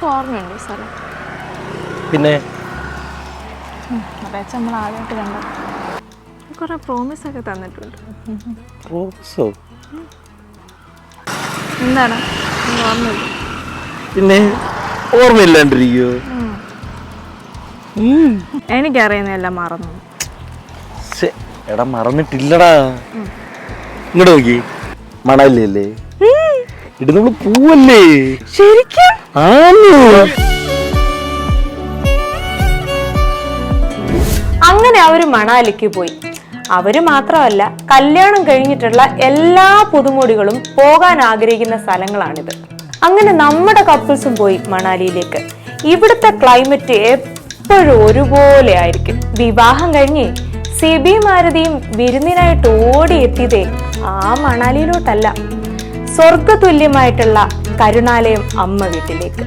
എനിക്ക് ഓർമ്മയുണ്ട് ഈ സ്ഥലം. പിന്നെ അതായത് നമ്മൾ ആദ്യമായിട്ട് കണ്ടത് കുറെ പ്രോമിസ് ഒക്കെ തന്നിട്ടുണ്ട്. പ്രോമിസോ? എന്താണ് ഓർമ്മയില്ല? പിന്നെ ഓർമ്മയില്ലാണ്ടിരിക്കോ? എനിക്കറിയുന്നതെല്ലാം മറന്നു. എടാ മറന്നിട്ടില്ലടാ. ഇങ്ങോട്ട് നോക്കി, മണാലിയല്ലേ ഇത്? നമ്മള് പൂവല്ലേ? ശരിക്കും? അങ്ങനെ അവര് മണാലിക്ക് പോയി. അവര് മാത്രമല്ല, കല്യാണം കഴിഞ്ഞിട്ടുള്ള എല്ലാ പുതുമോടികളും പോകാൻ ആഗ്രഹിക്കുന്ന സ്ഥലങ്ങളാണിത്. അങ്ങനെ നമ്മുടെ കപ്പിൾസും പോയി മണാലിയിലേക്ക്. ഇവിടുത്തെ ക്ലൈമറ്റ് എപ്പോഴും ഒരുപോലെ ആയിരിക്കും. വിവാഹം കഴിഞ്ഞ് സിബി മാരുതിയും വിരുന്നിനായിട്ട് ഓടിയെത്തിയതേ ആ മണാലിയിലോട്ടല്ല, സ്വർഗതുല്യമായിട്ടുള്ള കരുണാലയം അമ്മ വീട്ടിലേക്ക്.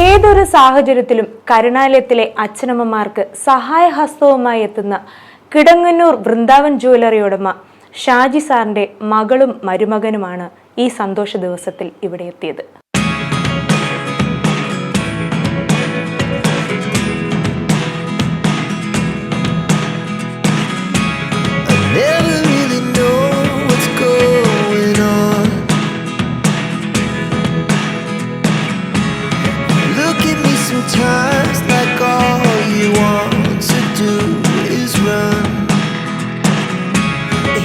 ഏതൊരു സാഹചര്യത്തിലും കരുണാലയത്തിലെ അച്ഛനമ്മമാർക്ക് സഹായഹസ്തവുമായി എത്തുന്ന കിടങ്ങന്നൂർ വൃന്ദാവൻ ജ്വല്ലറി ഉടമ ഷാജി സാറിന്റെ മകളും മരുമകനുമാണ് ഈ സന്തോഷ ദിവസത്തിൽ ഇവിടെ എത്തിയത്. Sometimes like all you want to do is run.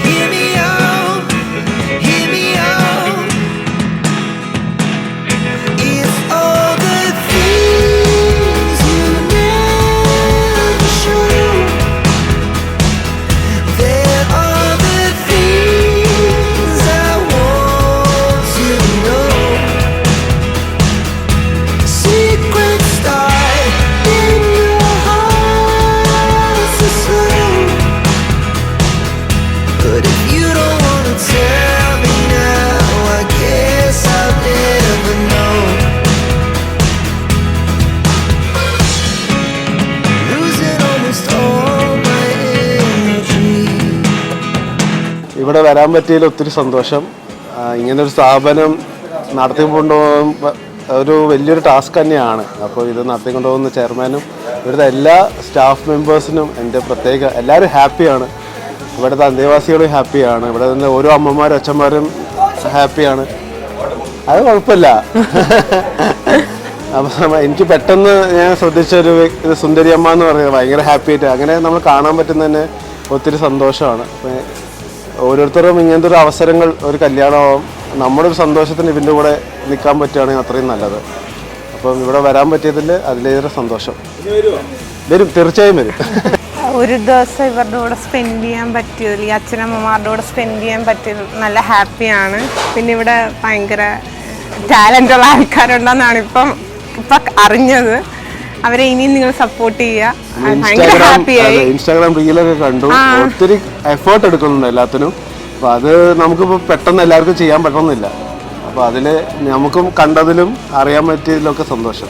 Hear me out, hear me out. It's all the things you never show. There are the things I want to know. Secrets ഇവിടെ വരാൻ പറ്റിയതിൽ ഒത്തിരി സന്തോഷം. ഇങ്ങനൊരു സ്ഥാപനം നടത്തിക്കൊണ്ടുപോകാൻ ഒരു വലിയൊരു task തന്നെയാണ്. അപ്പോൾ ഇത് നടത്തിക്കൊണ്ടുപോകുന്ന ചെയർമാനും ഇവിടുത്തെ എല്ലാ സ്റ്റാഫ് മെമ്പേഴ്സിനും എൻ്റെ പ്രത്യേക എല്ലാവരും ഹാപ്പിയാണ്. ഇവിടുത്തെ അന്തേവാസികളും ഹാപ്പിയാണ്. ഇവിടെ നിന്ന് ഓരോ അമ്മമാരും അച്ഛന്മാരും ഹാപ്പിയാണ്. അത് കുഴപ്പമില്ല. അപ്പം എനിക്ക് പെട്ടെന്ന് ഞാൻ ശ്രദ്ധിച്ചൊരു സുന്ദരി അമ്മ എന്ന് പറയുന്നത് ഭയങ്കര ഹാപ്പി ആയിട്ട് അങ്ങനെ നമ്മൾ കാണാൻ പറ്റുന്നതന്നെ ഒത്തിരി സന്തോഷമാണ്. അപ്പം ഓരോരുത്തരും ഇങ്ങനത്തെ ഒരു അവസരങ്ങൾ ഒരു കല്യാണമാവും നമ്മുടെ ഒരു സന്തോഷത്തിന് ഇതിൻ്റെ കൂടെ നിൽക്കാൻ പറ്റുകയാണെങ്കിൽ അത്രയും നല്ലത്. അപ്പം ഇവിടെ വരാൻ പറ്റിയതിൽ അതിലേറെ സന്തോഷം. വരും, തീർച്ചയായും വരും. ഒരു ദിവസം ഇവരുടെ കൂടെ സ്പെൻഡ് ചെയ്യാൻ പറ്റിയതിൽ ഈ അച്ഛനമ്മമാരുടെ കൂടെ സ്പെൻഡ് ചെയ്യാൻ പറ്റിയത് നല്ല ഹാപ്പിയാണ്. പിന്നെ ഇവിടെ ഭയങ്കര ടാലൻ്റുള്ള ആൾക്കാരുണ്ടെന്നാണ് ഇപ്പം അറിഞ്ഞത്. അവരെ ഇനിയും നിങ്ങൾ സപ്പോർട്ട് ചെയ്യുക. ഭയങ്കര ഹാപ്പിയായി. ഇൻസ്റ്റാഗ്രാം റീലൊക്കെ കണ്ടു, ഒത്തിരി എഫേർട്ട് എടുക്കുന്നുണ്ട് എല്ലാത്തിനും. അപ്പോൾ അത് നമുക്കിപ്പോൾ പെട്ടെന്ന് എല്ലാവർക്കും ചെയ്യാൻ പറ്റണമെന്നില്ല. അപ്പോൾ അതിൽ നമുക്കും കണ്ടതിലും അറിയാൻ പറ്റിയതിലൊക്കെ സന്തോഷം.